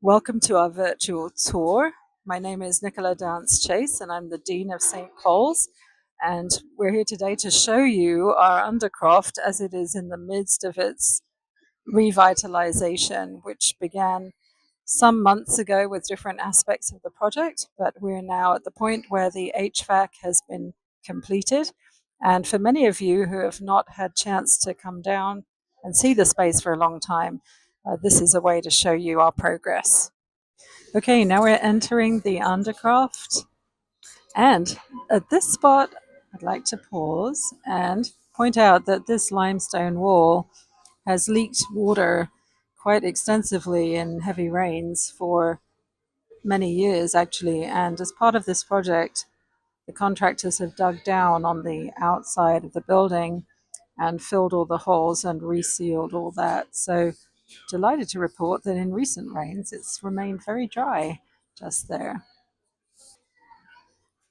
Welcome to our virtual tour. My name is Nicola Dance Chase, and I'm the Dean of St. Paul's. And we're here today to show you our Undercroft as it is in the midst of its revitalization, which began some months ago with different aspects of the project. But we're now at the point where the HVAC has been completed. And for many of you who have not had chance to come down and see the space for a long time, this is a way to show you our progress. Okay, now we're entering the Undercroft. And at this spot, I'd like to pause and point out that this limestone wall has leaked water quite extensively in heavy rains for many years, actually. And as part of this project, the contractors have dug down on the outside of the building and filled all the holes and resealed all that. So, delighted to report that in recent rains, it's remained very dry just there.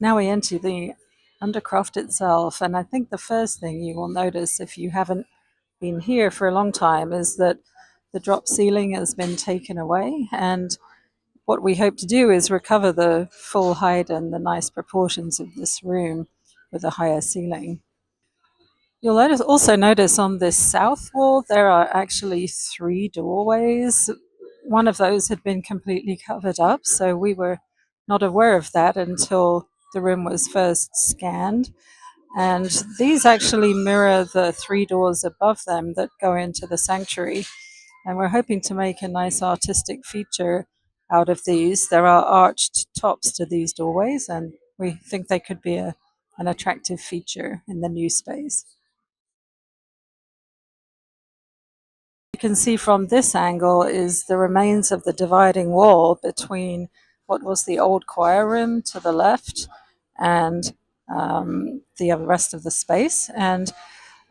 Now we enter the Undercroft itself, and I think the first thing you will notice if you haven't been here for a long time is that the drop ceiling has been taken away, and what we hope to do is recover the full height and the nice proportions of this room with a higher ceiling. You'll also notice on this south wall there are actually three doorways. One of those had been completely covered up, so we were not aware of that until the room was first scanned. And these actually mirror the three doors above them that go into the sanctuary. And we're hoping to make a nice artistic feature out of these. There are arched tops to these doorways, and we think they could be an attractive feature in the new space. You can see from this angle is the remains of the dividing wall between what was the old choir room to the left and the rest of the space. And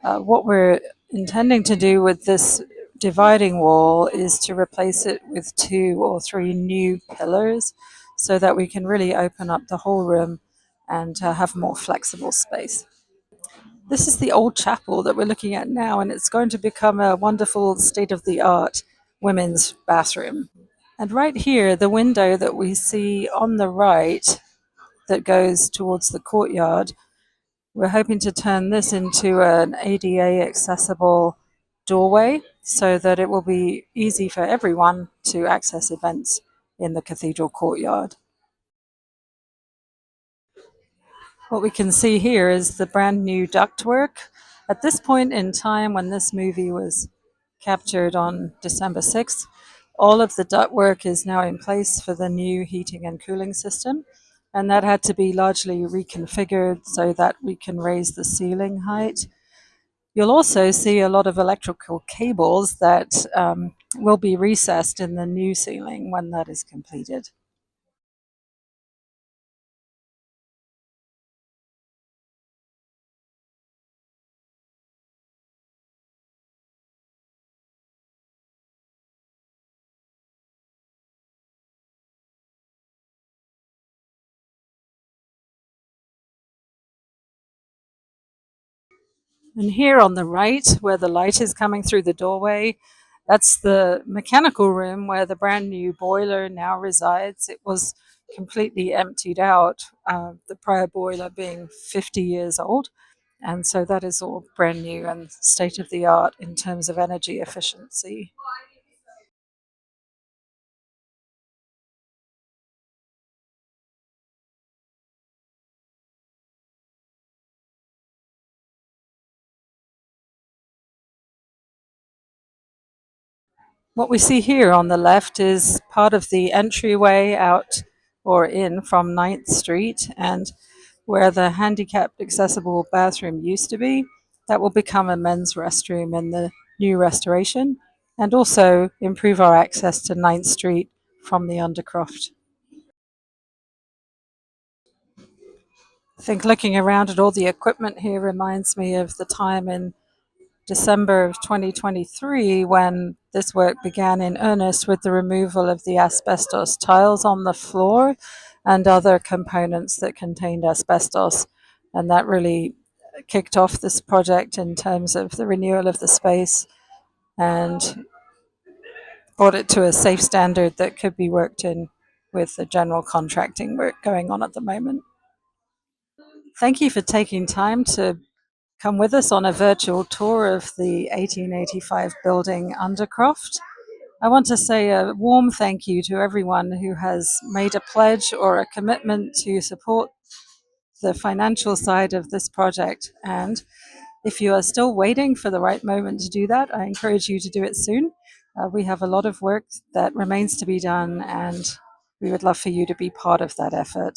what we're intending to do with this dividing wall is to replace it with two or three new pillars so that we can really open up the whole room and have more flexible space. This is the old chapel that we're looking at now, and it's going to become a wonderful state of the art women's bathroom. And right here, the window that we see on the right that goes towards the courtyard, we're hoping to turn this into an ADA accessible doorway so that it will be easy for everyone to access events in the cathedral courtyard. What we can see here is the brand new ductwork. At this point in time, when this movie was captured on December 6th, all of the ductwork is now in place for the new heating and cooling system. And that had to be largely reconfigured so that we can raise the ceiling height. You'll also see a lot of electrical cables that will be recessed in the new ceiling when that is completed. And here on the right, where the light is coming through the doorway, that's the mechanical room where the brand new boiler now resides. It was completely emptied out, the prior boiler being 50 years old. And so that is all brand new and state of the art in terms of energy efficiency. What we see here on the left is part of the entryway out or in from 9th Street, and where the handicapped accessible bathroom used to be, that will become a men's restroom in the new restoration and also improve our access to 9th Street from the Undercroft. I think looking around at all the equipment here reminds me of the time in December of 2023 when this work began in earnest with the removal of the asbestos tiles on the floor and other components that contained asbestos. And that really kicked off this project in terms of the renewal of the space and brought it to a safe standard that could be worked in with the general contracting work going on at the moment. Thank you for taking time to come with us on a virtual tour of the 1885 building Undercroft. I want to say a warm thank you to everyone who has made a pledge or a commitment to support the financial side of this project. And if you are still waiting for the right moment to do that, I encourage you to do it soon. We have a lot of work that remains to be done, and we would love for you to be part of that effort.